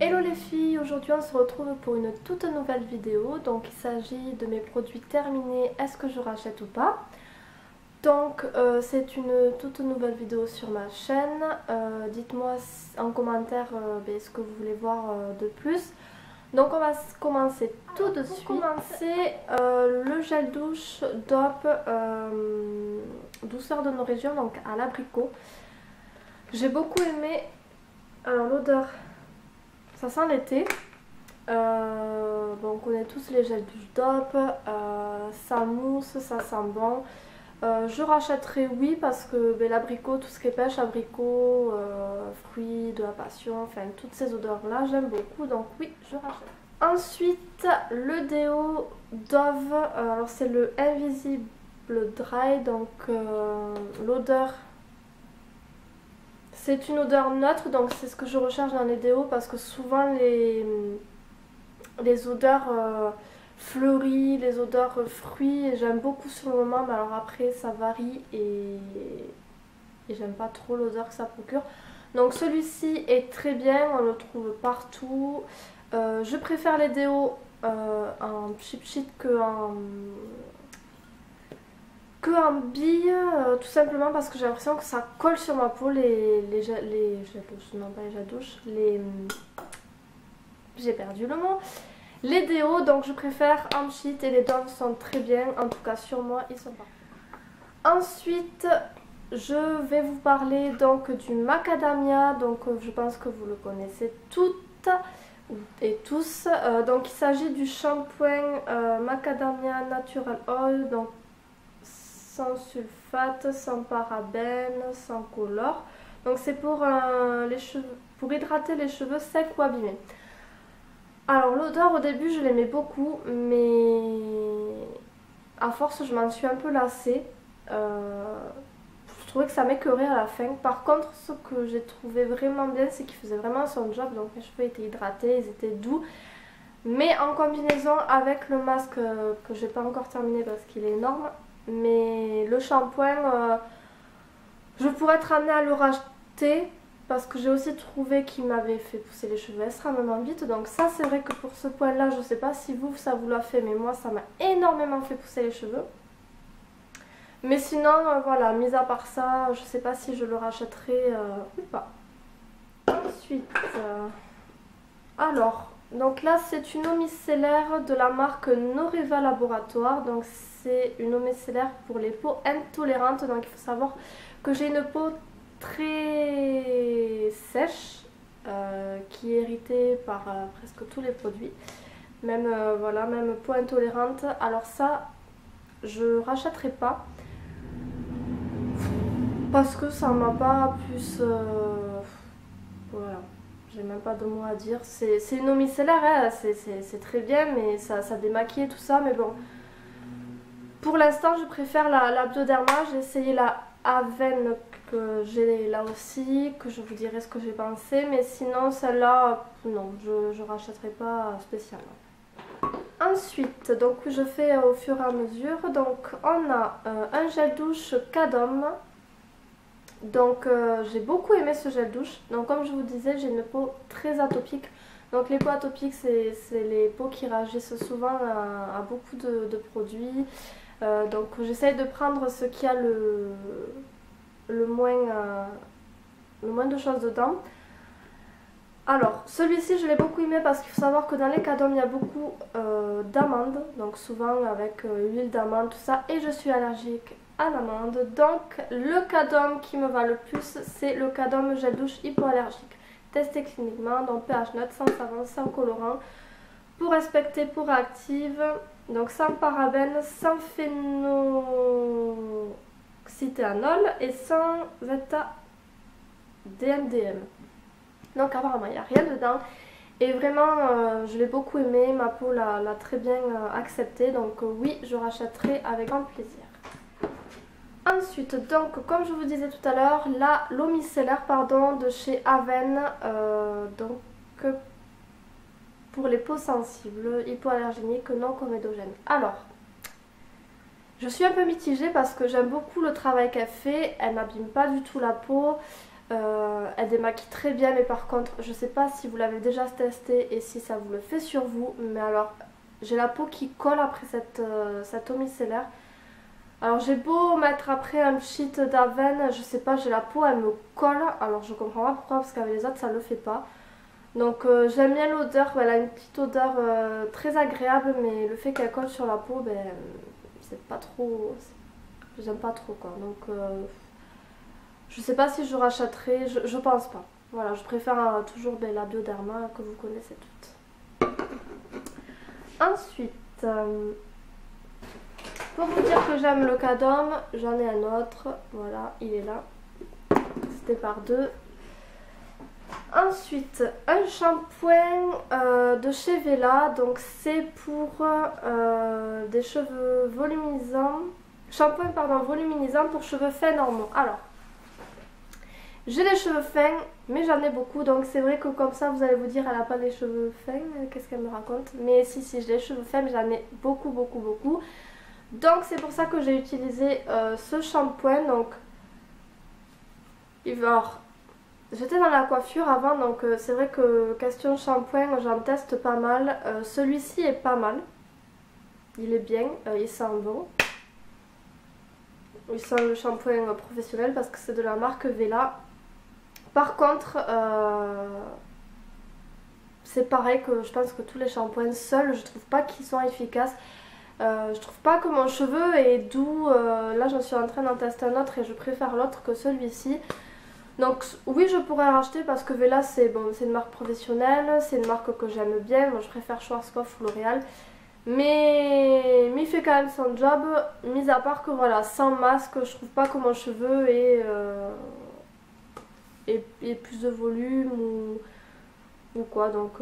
Hello les filles, aujourd'hui on se retrouve pour une toute nouvelle vidéo. Donc il s'agit de mes produits terminés, est-ce que je rachète ou pas. Donc c'est une toute nouvelle vidéo sur ma chaîne. Dites-moi en commentaire ce que vous voulez voir de plus. Donc on va commencer tout de suite. Pour commencer, le gel douche Dove douceur de nos régions, donc à l'abricot. J'ai beaucoup aimé. Alors l'odeur, ça sent l'été. Bon, on connaît tous les gels douche Dove, ça mousse, ça sent bon. Je rachèterai oui parce que l'abricot, tout ce qui est pêche, abricot, fruits de la passion, enfin toutes ces odeurs là j'aime beaucoup, donc oui je rachète. Ensuite le déo Dove, alors c'est le Invisible Dry, donc l'odeur c'est une odeur neutre, donc c'est ce que je recherche dans les déos parce que souvent les odeurs fleuries, les odeurs fruits, j'aime beaucoup sur le moment, mais alors après ça varie et j'aime pas trop l'odeur que ça procure. Donc celui-ci est très bien, on le trouve partout. Je préfère les déos en cheap sheet que en bille, tout simplement parce que j'ai l'impression que ça colle sur ma peau les gels douche, non pas les gels douche, j'ai perdu le mot. Les déos, donc je préfère en sheet et les Dove sont très bien, en tout cas sur moi ils sont pas. Ensuite je vais vous parler donc du macadamia, donc je pense que vous le connaissez toutes et tous. Donc il s'agit du shampoing macadamia natural oil, donc sans sulfate, sans parabènes, sans colore. Donc c'est pour les cheveux, pour hydrater les cheveux secs ou abîmés. Alors l'odeur au début je l'aimais beaucoup, mais à force je m'en suis un peu lassée. Je trouvais que ça m'écœurait à la fin. Par contre ce que j'ai trouvé vraiment bien c'est qu'il faisait vraiment son job. Donc mes cheveux étaient hydratés, ils étaient doux. Mais en combinaison avec le masque que j'ai pas encore terminé parce qu'il est énorme. Mais le shampoing, je pourrais être amenée à le racheter parce que j'ai aussi trouvé qu'il m'avait fait pousser les cheveux extrêmement vite. Donc ça c'est vrai que pour ce point là, je sais pas si vous ça vous l'a fait, mais moi ça m'a énormément fait pousser les cheveux. Mais sinon voilà, mis à part ça, je sais pas si je le rachèterai ou pas. Ensuite, alors, donc là c'est une eau micellaire de la marque Noreva Laboratoire. Donc c'est une eau micellaire pour les peaux intolérantes. Donc il faut savoir que j'ai une peau très sèche qui est héritée par presque tous les produits. Même voilà, même peau intolérante. Alors ça, je rachèterai pas parce que ça m'a pas plus voilà. J'ai même pas de mots à dire. C'est une eau micellaire, hein, c'est très bien, mais ça démaquille tout ça. Mais bon, pour l'instant, je préfère la Bioderma. J'ai essayé la Aven que j'ai là aussi, que je vous dirai ce que j'ai pensé. Mais sinon, celle-là, non, je rachèterai pas spécialement. Ensuite, donc je fais au fur et à mesure. Donc on a un gel douche Cadom. Donc j'ai beaucoup aimé ce gel douche. Donc comme je vous disais, j'ai une peau très atopique. Donc les peaux atopiques, c'est les peaux qui réagissent souvent à beaucoup de produits. Donc j'essaye de prendre ce qui a le moins de choses dedans. Alors celui-ci je l'ai beaucoup aimé parce qu'il faut savoir que dans les Cadom il y a beaucoup d'amandes. Donc souvent avec l'huile d'amande tout ça. Et je suis allergique à l'amande. Donc le Cadom qui me va le plus c'est le Cadom gel douche hypoallergique. Testé cliniquement, donc pH neutre, sans savon, sans colorant. Pour respecter, pour réactive. Donc sans parabènes, sans phénoxyéthanol et sans bêta-DMDM. Donc apparemment il n'y a rien dedans. Et vraiment je l'ai beaucoup aimé, ma peau l'a très bien accepté. Donc oui, je rachèterai avec grand plaisir. Ensuite, donc comme je vous disais tout à l'heure, l'eau micellaire de chez Aven, donc pour les peaux sensibles, hypoallergéniques, non comédogènes. Alors, je suis un peu mitigée parce que j'aime beaucoup le travail qu'elle fait, elle n'abîme pas du tout la peau. Elle démaquille très bien, mais par contre je sais pas si vous l'avez déjà testé et si ça vous le fait sur vous, mais alors j'ai la peau qui colle après cette eau micellaire. Alors j'ai beau mettre après un sheet d'Aven, je sais pas, j'ai la peau, elle me colle. Alors je comprends pas pourquoi, parce qu'avec les autres ça le fait pas. Donc j'aime bien l'odeur, elle a une petite odeur très agréable, mais le fait qu'elle colle sur la peau, ben c'est pas trop, j'aime pas trop quoi. Donc je sais pas si je rachèterai, je pense pas. Voilà, je préfère toujours la Bioderma que vous connaissez toutes. Ensuite, pour vous dire que j'aime le Cadom, j'en ai un autre. Voilà, il est là. C'était par deux. Ensuite, un shampoing de chez Vela. Donc c'est pour des cheveux voluminisants. Shampoing, pardon, voluminisant pour cheveux fins normaux. Alors, j'ai les cheveux fins, mais j'en ai beaucoup. Donc c'est vrai que comme ça, vous allez vous dire, elle n'a pas les cheveux fins. Qu'est-ce qu'elle me raconte? Mais si, j'ai les cheveux fins, mais j'en ai beaucoup, beaucoup, beaucoup. Donc c'est pour ça que j'ai utilisé ce shampoing. Donc, alors, j'étais dans la coiffure avant, donc c'est vrai que question shampoing, j'en teste pas mal. Celui-ci est pas mal. Il est bien, il sent bon. Il sent le shampoing professionnel parce que c'est de la marque Vela. Par contre, c'est pareil que je pense que tous les shampoings seuls, je trouve pas qu'ils sont efficaces. Je trouve pas que mon cheveu est doux. Là, je suis en train d'en tester un autre et je préfère l'autre que celui-ci. Donc oui, je pourrais racheter parce que Vela c'est bon, c'est une marque professionnelle, c'est une marque que j'aime bien. Moi je préfère Schwarzkopf ou L'Oréal. Mais il fait quand même son job, mis à part que voilà, sans masque, je trouve pas que mon cheveu ait plus de volume ou quoi. Donc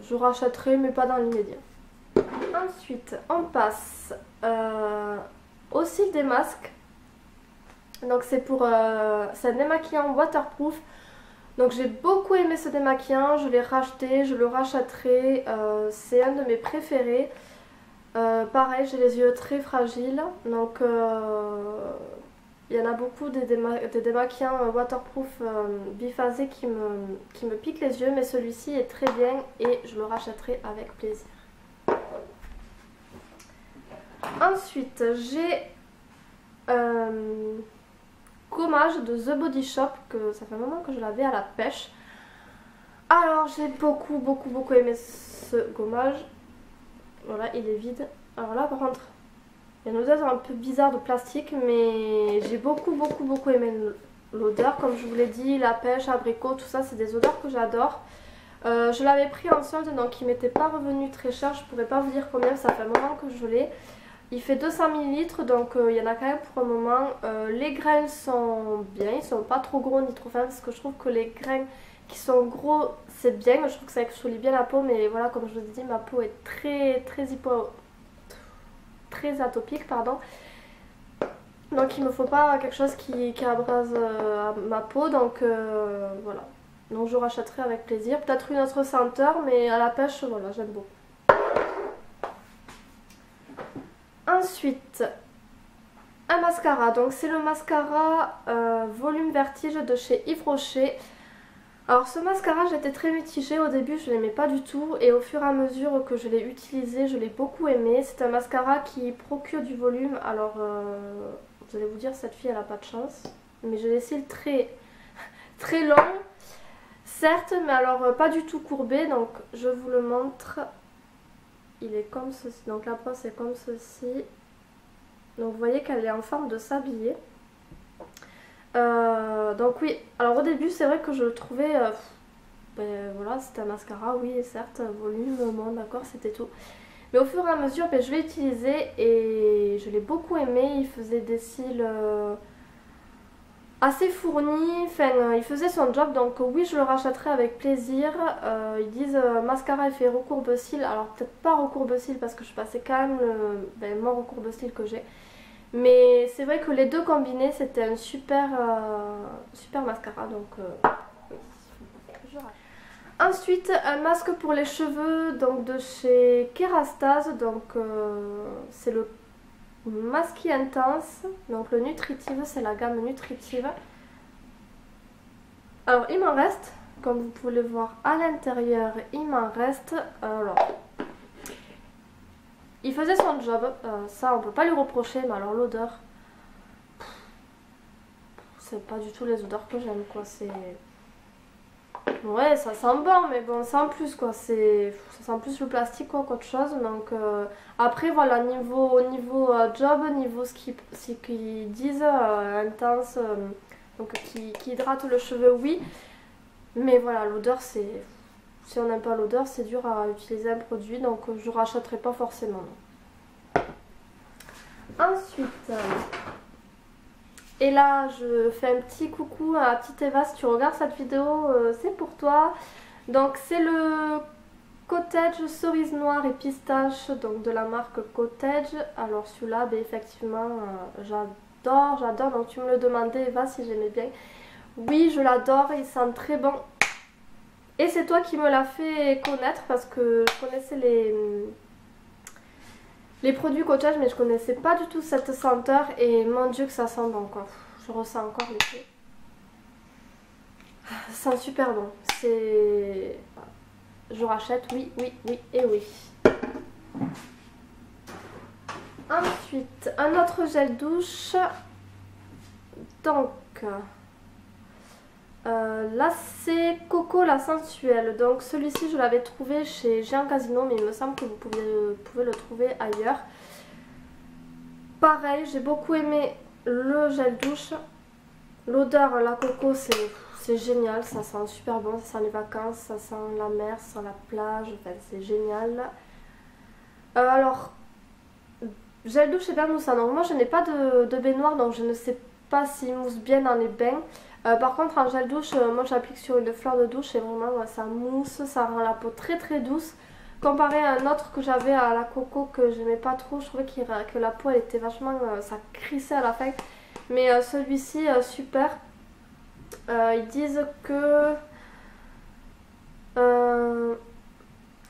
je rachèterai mais pas dans l'immédiat. Ensuite, on passe au cils des masques. Donc c'est un démaquillant waterproof. Donc j'ai beaucoup aimé ce démaquillant, je l'ai racheté, je le rachèterai, c'est un de mes préférés. Pareil, j'ai les yeux très fragiles, donc il y en a beaucoup des démaquillants waterproof biphasés qui me piquent les yeux, mais celui-ci est très bien et je le rachèterai avec plaisir. Ensuite, j'ai gommage de The Body Shop, que ça fait un moment que je l'avais à la pêche. Alors j'ai beaucoup aimé ce gommage. Voilà, il est vide. Alors là par contre, il y a une odeur un peu bizarre de plastique, mais j'ai beaucoup aimé l'odeur. Comme je vous l'ai dit, la pêche, abricot, tout ça c'est des odeurs que j'adore. Je l'avais pris en solde, donc il m'était pas revenu très cher, je pourrais pas vous dire combien, ça fait un moment que je l'ai. Il fait 200 ml, donc il y en a quand même pour un moment. Les grains sont bien, ils sont pas trop gros ni trop fins, parce que je trouve que les grains qui sont gros, c'est bien. Je trouve que ça exfolie bien la peau, mais voilà, comme je vous ai dit, ma peau est très atopique, pardon. Donc il me faut pas quelque chose qui abrase ma peau, donc voilà. Donc je rachèterai avec plaisir. Peut-être une autre senteur, mais à la pêche, voilà, j'aime beaucoup. Ensuite, un mascara. Donc c'est le mascara Volume Vertige de chez Yves Rocher. Alors ce mascara, j'étais très mitigée. Au début, je l'aimais pas du tout. Et au fur et à mesure que je l'ai utilisé, je l'ai beaucoup aimé. C'est un mascara qui procure du volume. Alors, vous allez vous dire, cette fille, elle a pas de chance. Mais j'ai les cils très longs. Certes, mais alors pas du tout courbés. Donc je vous le montre. Il est comme ceci, donc la pince est comme ceci. Donc vous voyez qu'elle est en forme de sablier. Donc oui, alors au début c'est vrai que je le trouvais, voilà, c'était un mascara, oui certes, volume, bon d'accord, c'était tout. Mais au fur et à mesure, je l'ai utilisé et je l'ai beaucoup aimé. Il faisait des cils assez fourni, enfin il faisait son job, donc oui je le rachèterai avec plaisir. Ils disent mascara effet recourbe-cils, alors peut-être pas recourbe-cils parce que je passais quand même mon recourbe-cils que j'ai. Mais c'est vrai que les deux combinés c'était un super mascara, donc oui, je rachète. Ensuite un masque pour les cheveux donc de chez Kerastase, donc c'est le Masky Intense, donc le nutritive, c'est la gamme nutritive. Alors il m'en reste, comme vous pouvez le voir à l'intérieur, il m'en reste. Alors, il faisait son job, ça on peut pas lui reprocher, mais alors l'odeur, c'est pas du tout les odeurs que j'aime quoi, c'est... Ouais, ça sent bon, mais bon, sans plus quoi, ça sent plus le plastique quoi qu'autre chose, donc après voilà, niveau job, niveau ce qu'ils disent, intense, donc qui hydrate le cheveu, oui, mais voilà, l'odeur c'est... Si on n'aime pas l'odeur, c'est dur à utiliser un produit, donc je rachèterai pas forcément. Non. Ensuite... Et là, je fais un petit coucou à petite Eva, si tu regardes cette vidéo, c'est pour toi. Donc c'est le Cottage cerise noire et pistache, donc de la marque Cottage. Alors celui-là, ben, effectivement, j'adore. Donc tu me le demandais Eva si j'aimais bien. Oui, je l'adore, il sent très bon. Et c'est toi qui me l'as fait connaître parce que je connaissais les produits Cottage, mais je connaissais pas du tout cette senteur et mon dieu que ça sent bon quoi. Je ressens encore l'effet. Ça sent super bon. C'est... Je rachète, oui, oui, oui et oui. Ensuite, un autre gel douche. Donc, là c'est Coco la sensuelle. Donc celui-ci je l'avais trouvé chez Géant Casino, mais il me semble que vous pouvez le trouver ailleurs. Pareil, j'ai beaucoup aimé le gel douche. L'odeur, la coco, c'est génial, ça sent super bon, ça sent les vacances, ça sent la mer, ça sent la plage, enfin c'est génial. Alors, gel douche et bain moussant. Donc moi je n'ai pas de baignoire, donc je ne sais pas s'il mousse bien dans les bains. Par contre en gel douche, moi j'applique sur une fleur de douche et vraiment ça mousse, ça rend la peau très très douce. Comparé à un autre que j'avais à la coco que j'aimais pas trop, je trouvais que la peau elle était vachement, ça crissait à la fin. Mais celui-ci, super. Ils disent que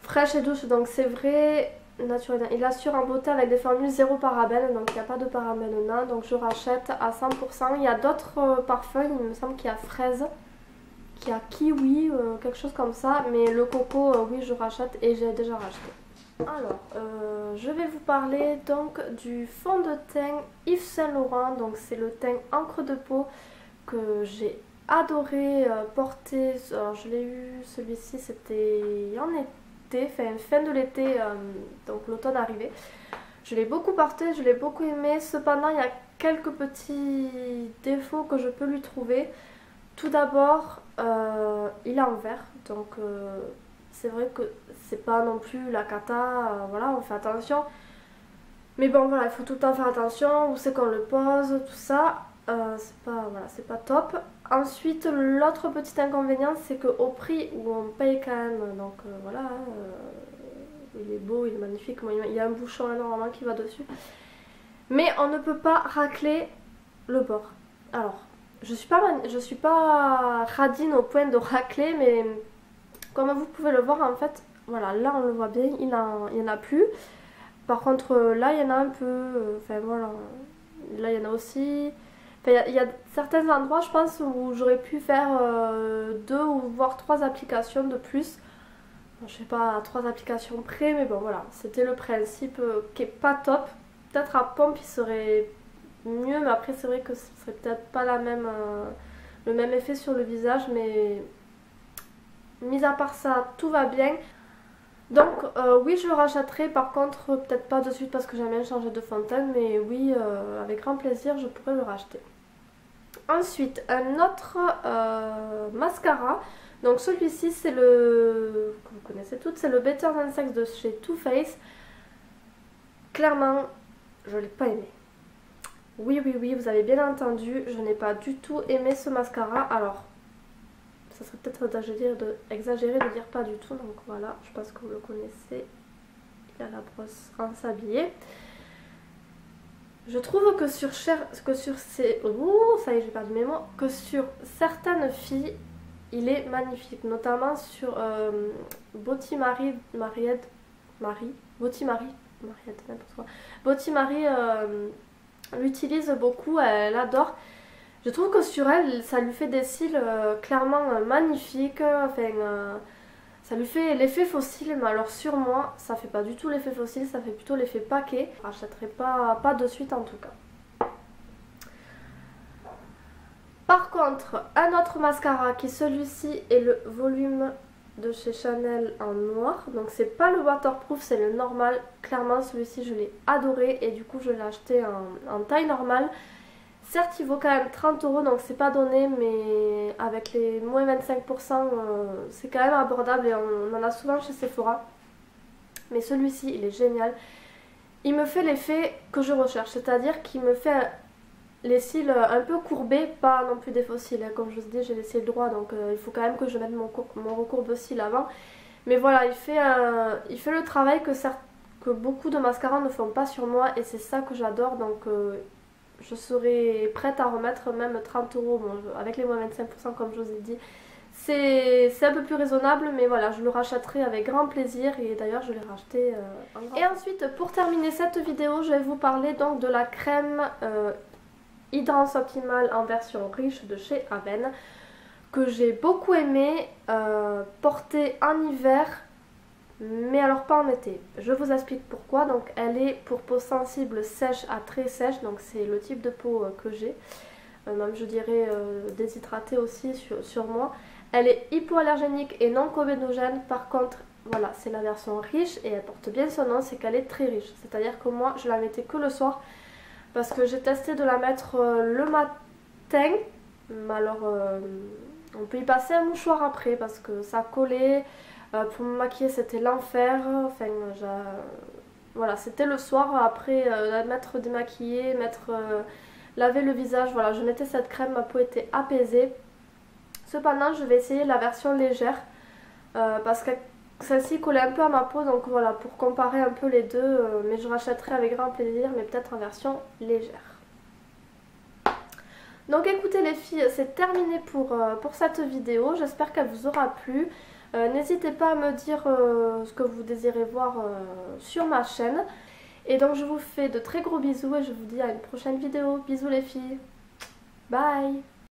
fraîche et douce, donc c'est vrai, naturel. Il assure en beauté avec des formules zéro parabène, donc il n'y a pas de parabène dedans, donc je rachète à 100%. Il y a d'autres parfums, il me semble qu'il y a fraise, qu'il y a kiwi, quelque chose comme ça, mais le coco, oui, je rachète et j'ai déjà racheté. Alors, je vais vous parler donc du fond de teint Yves Saint Laurent, donc c'est le teint encre de peau que j'ai adoré porter. Alors je l'ai eu, celui-ci c'était en été, fin de l'été, donc l'automne arrivé. Je l'ai beaucoup porté, je l'ai beaucoup aimé, cependant il y a quelques petits défauts que je peux lui trouver. Tout d'abord, il est en verre, donc c'est vrai que c'est pas non plus la cata, voilà, on fait attention. Mais bon, voilà, il faut tout le temps faire attention, où c'est qu'on le pose, tout ça, c'est pas top. Ensuite, l'autre petit inconvénient, c'est qu'au prix où on paye quand même, donc voilà, il est beau, il est magnifique, il y a un bouchon là normalement qui va dessus. Mais on ne peut pas racler le bord. Alors, je suis pas radine au point de racler, mais comme vous pouvez le voir en fait, voilà, là on le voit bien, il y en a plus. Par contre là il y en a un peu, enfin voilà, là il y en a aussi. Enfin, il y a certains endroits je pense où j'aurais pu faire 2 ou voire 3 applications de plus. Bon, je sais pas à 3 applications près, mais bon voilà, c'était le principe qui est pas top. Peut-être à pompe il serait mieux, mais après c'est vrai que ce serait peut-être pas le même effet sur le visage, mais mis à part ça tout va bien. Donc oui je le rachèterai, par contre peut-être pas de suite parce que j'aime bien changer de fond de teint, mais oui avec grand plaisir je pourrais le racheter. Ensuite un autre mascara, donc celui-ci c'est le, que vous connaissez toutes, c'est le Better Than Sex de chez Too Faced. Clairement je l'ai pas aimé. Oui, vous avez bien entendu, je n'ai pas du tout aimé ce mascara. Alors, ça serait peut-être exagéré de dire pas du tout, donc voilà, je pense que vous le connaissez. Il y a la brosse rince habillée. Je trouve que sur ces... Ouh, ça y est, j'ai perdu mes mots. Que sur certaines filles, il est magnifique, notamment sur Beauty Marie, Mariette, Beauty Marie, n'importe quoi. Beauty Marie l'utilise beaucoup, elle adore. Je trouve que sur elle, ça lui fait des cils clairement magnifiques. Enfin, ça lui fait l'effet fossile, mais alors sur moi, ça fait pas du tout l'effet fossile, ça fait plutôt l'effet paquet. Je rachèterai pas de suite en tout cas. Par contre, un autre mascara qui celui-ci est le volume de chez Chanel en noir. Donc c'est pas le waterproof, c'est le normal. Clairement celui-ci je l'ai adoré et du coup je l'ai acheté en taille normale. Certes il vaut quand même 30 €, donc c'est pas donné, mais avec les moins 25% c'est quand même abordable et on en a souvent chez Sephora. Mais celui-ci il est génial. Il me fait l'effet que je recherche, c'est-à-dire qu'il me fait les cils un peu courbés, pas non plus des faux cils, hein. Comme je vous dis, j'ai les cils droits, donc il faut quand même que je mette mon recourbe-cils avant. Mais voilà, il fait le travail que beaucoup de mascaras ne font pas sur moi, et c'est ça que j'adore. Donc je serais prête à remettre même 30 €, bon, avec les moins 25% comme je vous ai dit. C'est un peu plus raisonnable, mais voilà, je le rachèterai avec grand plaisir, et d'ailleurs je l'ai racheté en grand. Et ensuite, pour terminer cette vidéo, je vais vous parler donc de la crème Hydrance Optimale en version riche de chez Aven, que j'ai beaucoup aimé porter en hiver, mais alors pas en été. Je vous explique pourquoi. Donc elle est pour peau sensible, sèche à très sèche, donc c'est le type de peau que j'ai, même je dirais déshydratée aussi sur moi. Elle est hypoallergénique et non comédogène. Par contre, voilà, c'est la version riche et elle porte bien son nom, c'est qu'elle est très riche. C'est-à-dire que moi je la mettais que le soir, parce que j'ai testé de la mettre le matin, mais alors on peut y passer un mouchoir après parce que ça collait. Pour me maquiller c'était l'enfer, enfin voilà, c'était le soir après m'être démaquillée, laver le visage. Voilà, je mettais cette crème, ma peau était apaisée. Cependant je vais essayer la version légère parce que celle-ci collait un peu à ma peau, donc voilà, pour comparer un peu les deux, mais je rachèterai avec grand plaisir, mais peut-être en version légère. Donc écoutez les filles, c'est terminé pour cette vidéo, j'espère qu'elle vous aura plu. N'hésitez pas à me dire ce que vous désirez voir sur ma chaîne. Et donc je vous fais de très gros bisous et je vous dis à une prochaine vidéo. Bisous les filles, bye.